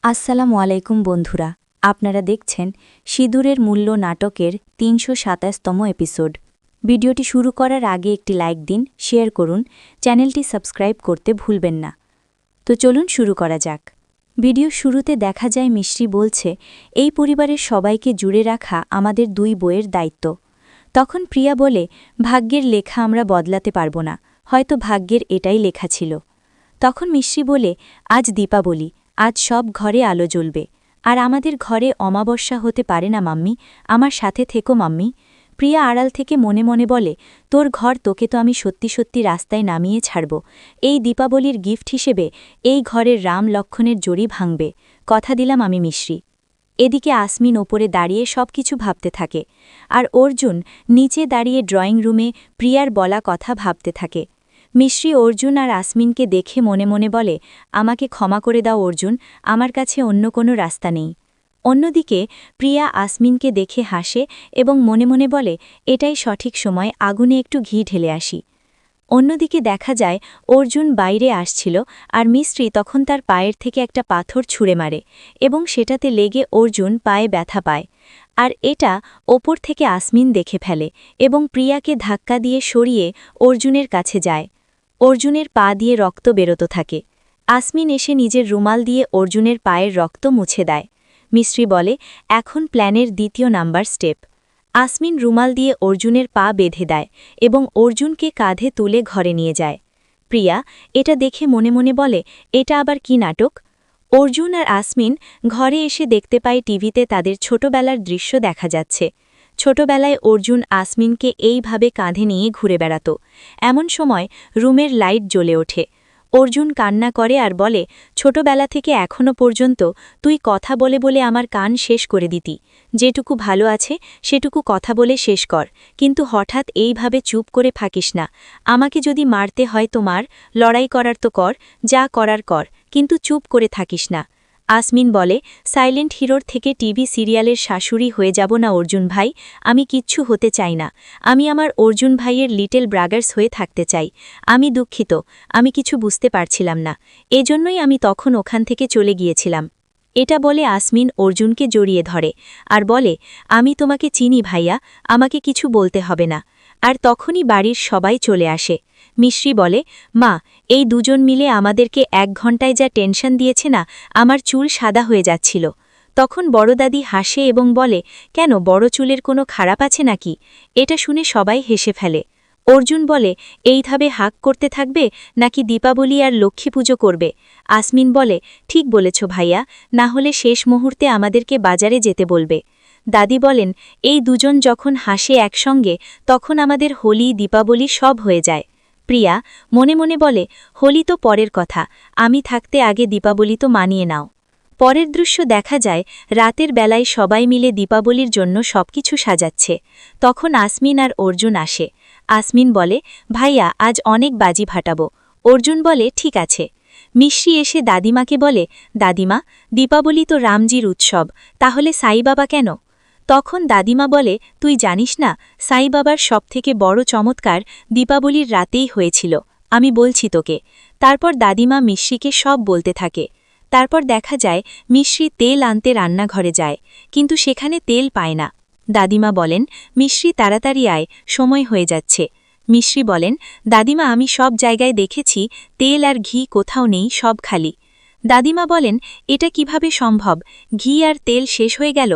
আসসালামু আলাইকুম বন্ধুরা, আপনারা দেখছেন সিঁদুরের মূল্য নাটকের ৩২৭তম এপিসোড। ভিডিওটি শুরু করার আগে একটি লাইক দিন, শেয়ার করুন, চ্যানেলটি সাবস্ক্রাইব করতে ভুলবেন না। তো চলুন শুরু করা যাক। ভিডিও শুরুতে দেখা যায় মিশ্রি বলছে, এই পরিবারের সবাইকে জুড়ে রাখা আমাদের দুই বইয়ের দায়িত্ব। তখন প্রিয়া বলে, ভাগ্যের লেখা আমরা বদলাতে পারব না, হয়তো ভাগ্যের এটাই লেখা ছিল। তখন মিশ্রি বলে, আজ দীপাবলি, আজ সব ঘরে আলো জ্বলবে, আর আমাদের ঘরে অমাবস্যা হতে পারে না মাম্মি, আমার সাথে থেকো মাম্মি। প্রিয়া আড়াল থেকে মনে মনে বলে, তোর ঘর তোকে তো আমি সত্যি সত্যি রাস্তায় নামিয়ে ছাড়ব। এই দীপাবলির গিফট হিসেবে এই ঘরের রাম লক্ষণের জড়ি ভাঙবে, কথা দিলাম আমি মিশ্রি। এদিকে আসমিন ওপরে দাঁড়িয়ে সবকিছু ভাবতে থাকে, আর অর্জুন নিচে দাঁড়িয়ে ড্রয়িং রুমে প্রিয়ার বলা কথা ভাবতে থাকে। মিশ্রি অর্জুন আর আসমিনকে দেখে মনে মনে বলে, আমাকে ক্ষমা করে দাও অর্জুন, আমার কাছে অন্য কোনো রাস্তা নেই। অন্যদিকে প্রিয়া আসমিনকে দেখে হাসে এবং মনে মনে বলে, এটাই সঠিক সময়, আগুনে একটু ঘি ঢেলে আসি। অন্যদিকে দেখা যায় অর্জুন বাইরে আসছিল, আর মিশ্রি তখন তার পায়ের থেকে একটা পাথর ছুঁড়ে মারে এবং সেটাতে লেগে অর্জুন পায়ে ব্যথা পায়। আর এটা ওপর থেকে আসমিন দেখে ফেলে এবং প্রিয়াকে ধাক্কা দিয়ে সরিয়ে অর্জুনের কাছে যায়। অর্জুনের পা দিয়ে রক্ত বেরোতে থাকে। আসমিন এসে নিজের রুমাল দিয়ে অর্জুনের পায়ের রক্ত মুছে দেয়। মিশ্রি বলে, এখন প্ল্যানের দ্বিতীয় নাম্বার স্টেপ। আসমিন রুমাল দিয়ে অর্জুনের পা বেঁধে দেয় এবং অর্জুনকে কাঁধে তুলে ঘরে নিয়ে যায়। প্রিয়া এটা দেখে মনে মনে বলে, এটা আবার কি নাটক? অর্জুন আর আসমিন ঘরে এসে দেখতে পায় টিভিতে তাদের ছোটবেলার দৃশ্য দেখা যাচ্ছে। ছোটবেলায় অর্জুন আসমিনকে এইভাবে কাঁধে নিয়ে ঘুরে বেড়াত। এমন সময় রুমের লাইট জ্বলে ওঠে। অর্জুন কান্না করে আর বলে, ছোটবেলা থেকে এখনো পর্যন্ত তুই কথা বলে বলে আমার কান শেষ করে দিতি। যেটুকু ভালো আছে সেটুকু কথা বলে শেষ কর, কিন্তু হঠাৎ এইভাবে চুপ করে থাকিস না। আমাকে যদি মারতে হয় তো মার, লড়াই করার তো কর, যা করার কর, কিন্তু চুপ করে থাকিস না। আসমিন বলে, সাইলেন্ট হিরোর থেকে টিভি সিরিয়ালের শাশুড়ি হয়ে যাব না অর্জুন ভাই, আমি কিচ্ছু হতে চাই না। আমি আমার অর্জুন ভাইয়ের লিটল ব্রাগার্স হয়ে থাকতে চাই। আমি দুঃখিত, আমি কিছু বুঝতে পারছিলাম না, এজন্যই আমি তখন ওখান থেকে চলে গিয়েছিলাম। এটা বলে আসমিন অর্জুনকে জড়িয়ে ধরে আর বলে, আমি তোমাকে চিনি ভাইয়া, আমাকে কিছু বলতে হবে না। আর তখনই বাড়ির সবাই চলে আসে। মিশ্রি বলে, মা, এই দুজন মিলে আমাদেরকে ১ ঘন্টায় যা টেনশন দিয়েছে না, আমার চুল সাদা হয়ে যাচ্ছিল। তখন বড় দাদি হাসে এবং বলে, কেন, বড় চুলের কোনো খারাপ আছে নাকি? এটা শুনে সবাই হেসে ফেলে। অর্জুন বলে, এইভাবে হাক করতে থাকবে নাকি দীপাবলি আর লক্ষ্মী পুজো করবে? আসমিন বলে, ঠিক বলেছ ভাইয়া, না হলে শেষ মুহূর্তে আমাদেরকে বাজারে যেতে বলবে। দাদি বলেন, এই দুজন যখন হাসে একসঙ্গে তখন আমাদের হোলি দীপাবলি সব হয়ে যায়। প্রিয়া মনে মনে বলে, হোলি তো পরের কথা, আমি থাকতে আগে দীপাবলি তো মানিয়ে নাও। পরের দৃশ্য দেখা যায় রাতের বেলায় সবাই মিলে দীপাবলির জন্য সবকিছু সাজাচ্ছে। তখন আসমিন আর অর্জুন আসে। আসমিন বলে, ভাইয়া আজ অনেক বাজি ফাটাবো। অর্জুন বলে, ঠিক আছে। মিশ্রি এসে দাদিমাকে বলে, দাদিমা, দীপাবলি তো রামজির উৎসব, তাহলে সাই বাবা কেন? তখন দাদিমা বলে, তুই জানিস না, সাই বাবার সবথেকে বড় চমৎকার দীপাবলির রাতেই হয়েছিল, আমি বলছি তোকে। তারপর দাদিমা মিশ্রিকে সব বলতে থাকে। তারপর দেখা যায় মিশ্রি তেল আনতে রান্নাঘরে যায়, কিন্তু সেখানে তেল পায় না। দাদিমা বলেন, মিশ্রি তাড়াতাড়ি আয়, সময় হয়ে যাচ্ছে। মিশ্রি বলেন, দাদিমা আমি সব জায়গায় দেখেছি, তেল আর ঘি কোথাও নেই, সব খালি। দাদিমা বলেন, এটা কিভাবে সম্ভব, ঘি আর তেল শেষ হয়ে গেল?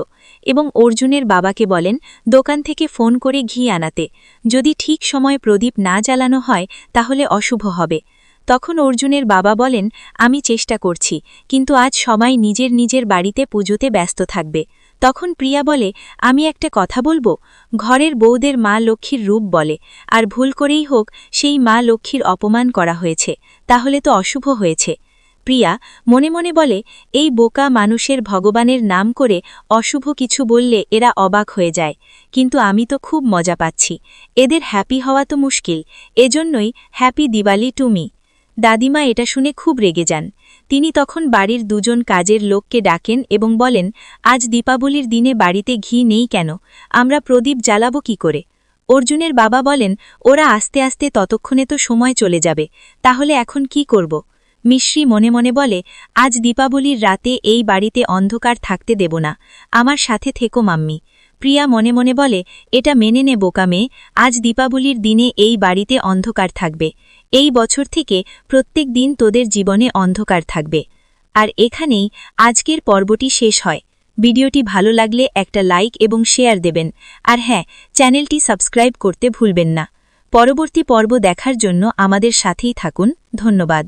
এবং অর্জুনের বাবাকে বলেন, দোকান থেকে ফোন করে ঘি আনাতে, যদি ঠিক সময় প্রদীপ না জ্বালানো হয় তাহলে অশুভ হবে। তখন অর্জুনের বাবা বলেন, আমি চেষ্টা করছি, কিন্তু আজ সবাই নিজের নিজের বাড়িতে পুজোতে ব্যস্ত থাকবে। তখন প্রিয়া বলে, আমি একটা কথা বলবো, ঘরের বউদের মা লক্ষ্মীর রূপ বলে, আর ভুল করেই হোক সেই মা লক্ষ্মীর অপমান করা হয়েছে, তাহলে তো অশুভ হয়েছে। প্রিয়া মনে মনে বলে, এই বোকা মানুষের ভগবানের নাম করে অশুভ কিছু বললে এরা অবাক হয়ে যায়, কিন্তু আমি তো খুব মজা পাচ্ছি, এদের হ্যাপি হওয়া তো মুশকিল, এজন্যই হ্যাপি দিওয়ালি টু মি। দাদিমা এটা শুনে খুব রেগে যান। তিনি তখন বাড়ির দুজন কাজের লোককে ডাকেন এবং বলেন, আজ দীপাবলির দিনে বাড়িতে ঘি নেই কেন, আমরা প্রদীপ জ্বালাবো কি করে? অর্জুনের বাবা বলেন, ওরা আস্তে আস্তে ততক্ষণে তো সময় চলে যাবে, তাহলে এখন কি করব? মিশ্রি মনে মনে বলে, আজ দীপাবলির রাতে এই বাড়িতে অন্ধকার থাকতে দেব না, আমার সাথে থেকো মাম্মি। প্রিয়া মনে মনে বলে, এটা মেনে নে বোকা মেয়ে, আজ দীপাবলির দিনে এই বাড়িতে অন্ধকার থাকবে। এই বছর থেকে প্রত্যেক দিন তোদের জীবনে অন্ধকার থাকবে। আর এখানেই আজকের পর্বটি শেষ হয়। ভিডিওটি ভালো লাগলে একটা লাইক এবং শেয়ার দেবেন, আর হ্যাঁ, চ্যানেলটি সাবস্ক্রাইব করতে ভুলবেন না। পরবর্তী পর্ব দেখার জন্য আমাদের সাথেই থাকুন। ধন্যবাদ।